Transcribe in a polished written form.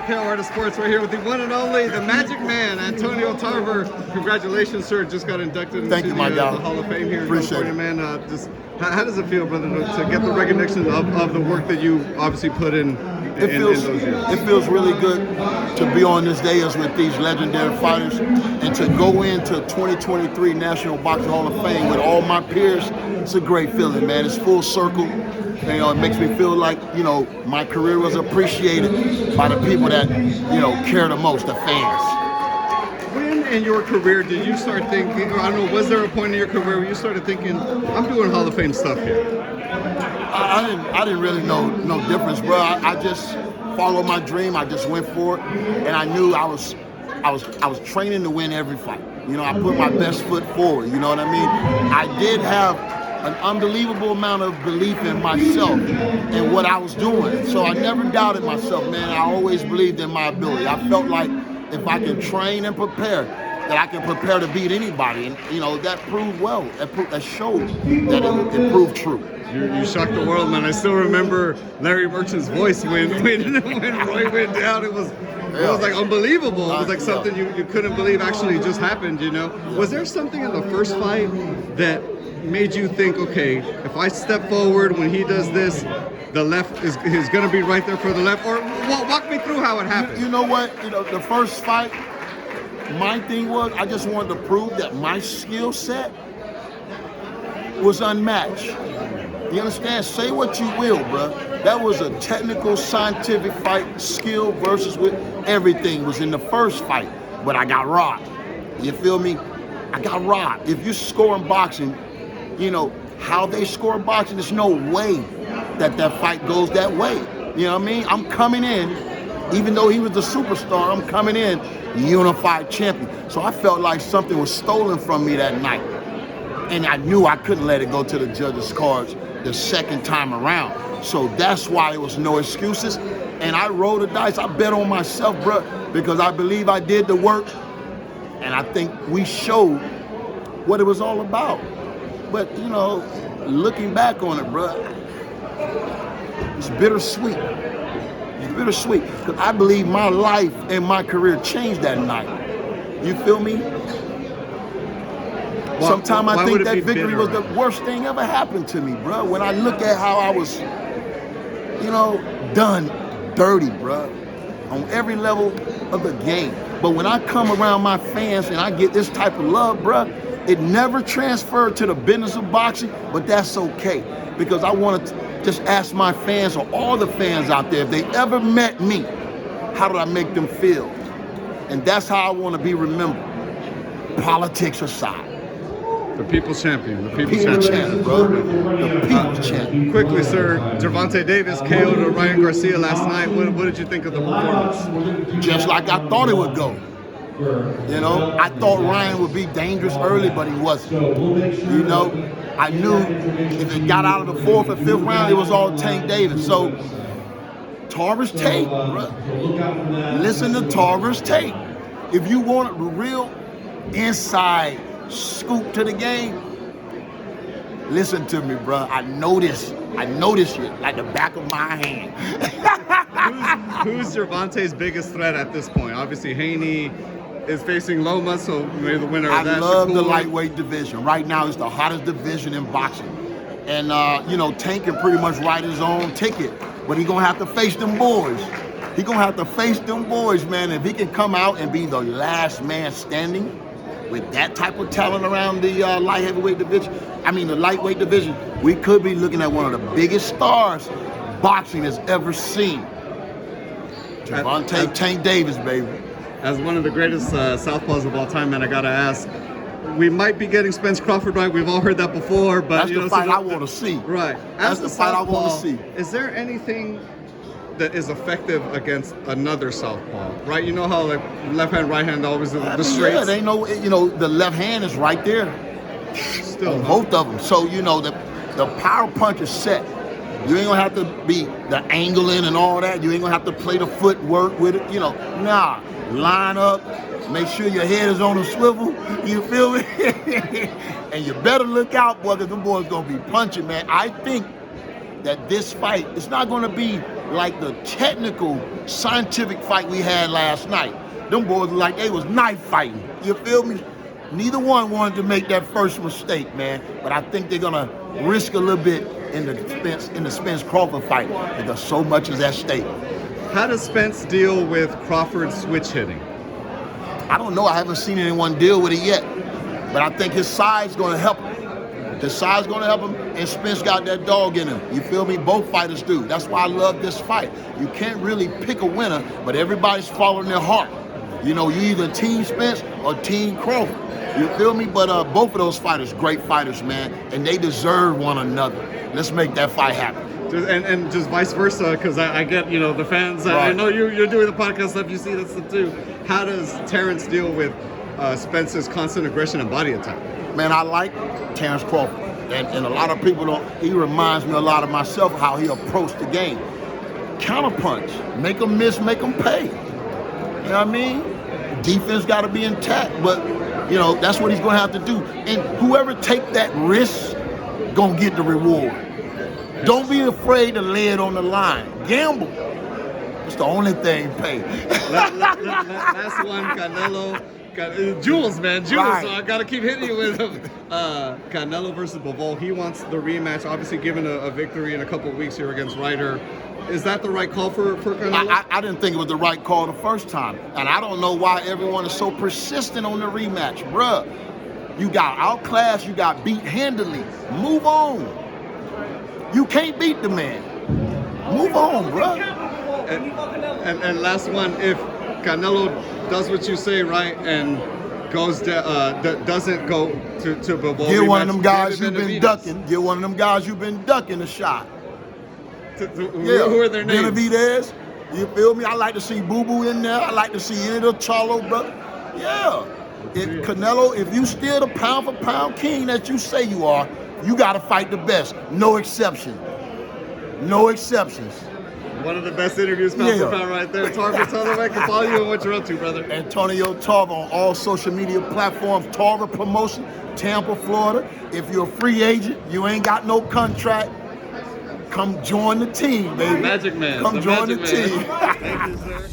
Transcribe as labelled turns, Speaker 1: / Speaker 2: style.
Speaker 1: KO Art of Sports. We're here with the one and only, the Magic Man, Antonio Tarver. Congratulations, sir. Just got inducted into the Hall of Fame here in California, man. How does it feel, brother, to get the recognition of the work that you obviously put in those years?
Speaker 2: It feels really good to be on this day as with these legendary fighters and to go into 2023 National Boxing Hall of Fame with all my peers. It's a great feeling, man. It's full circle. You know, it makes me feel like, you know, my career was appreciated by the people that, you know, care the most, the fans.
Speaker 1: When in your career did you start thinking, I don't know, was there a point in your career where you started thinking, I'm doing Hall of Fame stuff here?
Speaker 2: I didn't really know no difference, bro. I just followed my dream. I just went for it, and I knew I was training to win every fight. You know, I put my best foot forward. You know what I mean? I did have an unbelievable amount of belief in myself and what I was doing. So I never doubted myself, man. I always believed in my ability. I felt like if I can train and prepare, that I can prepare to beat anybody. And, you know, that proved well. That showed that it proved true.
Speaker 1: You shocked the world, man. I still remember Larry Merchant's voice when Roy went down. It was like unbelievable. It was like something you couldn't believe actually just happened, you know? Was there something in the first fight that made you think, okay, if I step forward when he does this, the left is going to be right there for the left? Or walk me through how it happened.
Speaker 2: You know what? You know, the first fight, my thing was I just wanted to prove that my skill set was unmatched. You understand? Say what you will, bro. That was a technical, scientific fight. Skill versus with everything was in the first fight, but I got robbed. You feel me? I got robbed. If you score in boxing, you know, how they score in boxing, there's no way that fight goes that way. You know what I mean? I'm coming in, even though he was the superstar, I'm coming in unified champion. So I felt like something was stolen from me that night. And I knew I couldn't let it go to the judges' cards the second time around. So that's why there was no excuses. And I rolled the dice. I bet on myself, bro, because I believe I did the work. And I think we showed what it was all about. But, you know, looking back on it, bro, it's bittersweet. It's bittersweet. Because I believe my life and my career changed that night. You feel me? Sometimes I think that victory was the worst thing ever happened to me, bro. When I look at how I was, you know, done dirty, bro, on every level of the game. But when I come around my fans and I get this type of love, bro, it never transferred to the business of boxing, but that's okay. Because I want to just ask my fans or all the fans out there, if they ever met me, how did I make them feel? And that's how I want to be remembered. Politics aside.
Speaker 1: The people's champion. The people's champion,
Speaker 2: bro. The people's champion.
Speaker 1: Quickly, sir, Gervonta Davis KO'd Ryan Garcia last night. What did you think of the performance?
Speaker 2: Just like I thought it would go. You know, I thought Ryan would be dangerous early, but he wasn't. You know, I knew if it got out of the fourth or fifth round, it was all Tank Davis. So, Tarver's tape, bro. Listen to Tarver's tape. If you want a real inside scoop to the game, listen to me, bro. I know this shit like the back of my hand.
Speaker 1: Who's Gervonta's biggest threat at this point? Obviously, Haney is facing Loma, so maybe the winner of that.
Speaker 2: I love the lightweight division. Right now, it's the hottest division in boxing. And, you know, Tank can pretty much write his own ticket, but he's going to have to face them boys. He's going to have to face them boys, man. If he can come out and be the last man standing, with that type of talent around the light heavyweight division, the lightweight division, we could be looking at one of the biggest stars boxing has ever seen. Gervonta Tank Davis, baby.
Speaker 1: As one of the greatest southpaws of all time, man, I gotta ask, we might be getting Spence Crawford right. We've all heard that before, but
Speaker 2: that's the fight I want to see.
Speaker 1: Right.
Speaker 2: That's the fight I want to see.
Speaker 1: Is there anything that is effective against another southpaw, right? You know how like left hand, right hand always the straights.
Speaker 2: Yeah, they know. You know, the left hand is right there.
Speaker 1: Still,
Speaker 2: on both of them. So you know the power punch is set. You ain't gonna have to be the angling and all that. You ain't gonna have to play the footwork with it. You know, nah. Line up. Make sure your head is on a swivel. You feel me? And you better look out, boy, because them boys gonna be punching, man. I think that this fight, it's not gonna be like the technical, scientific fight we had last night. Them boys like they was knife fighting. You feel me? Neither one wanted to make that first mistake, man. But I think they're gonna risk a little bit in the Spence Crawford fight because so much is at stake.
Speaker 1: How does Spence deal with Crawford's switch hitting?
Speaker 2: I don't know. I haven't seen anyone deal with it yet. But I think his size going to help him. His size going to help him, and Spence got that dog in him. You feel me? Both fighters do. That's why I love this fight. You can't really pick a winner, but everybody's following their heart. You know, you either Team Spence or Team Crawford. You feel me? But both of those fighters, great fighters, man, and they deserve one another. Let's make that fight happen.
Speaker 1: And just vice versa, because I get, you know, the fans. Right. I know you're doing the podcast stuff. You see that stuff too. How does Terrence deal with Spence's constant aggression and body attack?
Speaker 2: Man, I like Terrence Crawford, and a lot of people don't. He reminds me a lot of myself how he approached the game. Counterpunch, make them miss, make them pay. You know what I mean? Defense got to be intact, but you know that's what he's going to have to do. And whoever take that risk, gonna get the reward. Don't be afraid to lay it on the line. Gamble. It's the only thing pay.
Speaker 1: Last one, Canelo. Jules, man, Jules.
Speaker 2: Right.
Speaker 1: So I gotta keep hitting you with him. Canelo versus Bivol. He wants the rematch. Obviously, given a victory in a couple of weeks here against Ryder. Is that the right call for Canelo?
Speaker 2: I didn't think it was the right call the first time, and I don't know why everyone is so persistent on the rematch, bruh. You got outclassed. You got beat handily. Move on. You can't beat the man. Move on, bruh.
Speaker 1: And last one, if Canelo does what you say, right, and doesn't go to Bivol.
Speaker 2: Get one of them guys you've been ducking. Get one of them guys you've been ducking a shot.
Speaker 1: Who are their names?
Speaker 2: Benavidez. You feel me? I like to see Boo Boo in there. I like to see any of the Charlo brother. Yeah. If Canelo, if you still the pound for pound king that you say you are, you got to fight the best. No exception. No exceptions.
Speaker 1: One of the best interviews pound for pound right there. Tarver, tell them I can follow you and what you're up to, brother.
Speaker 2: Antonio Tarver on all social media platforms. Tarver Promotion, Tampa, Florida. If you're a free agent, you ain't got no contract, come join the team, baby.
Speaker 1: Magic Man.
Speaker 2: Come join the team.
Speaker 1: Thank you, sir.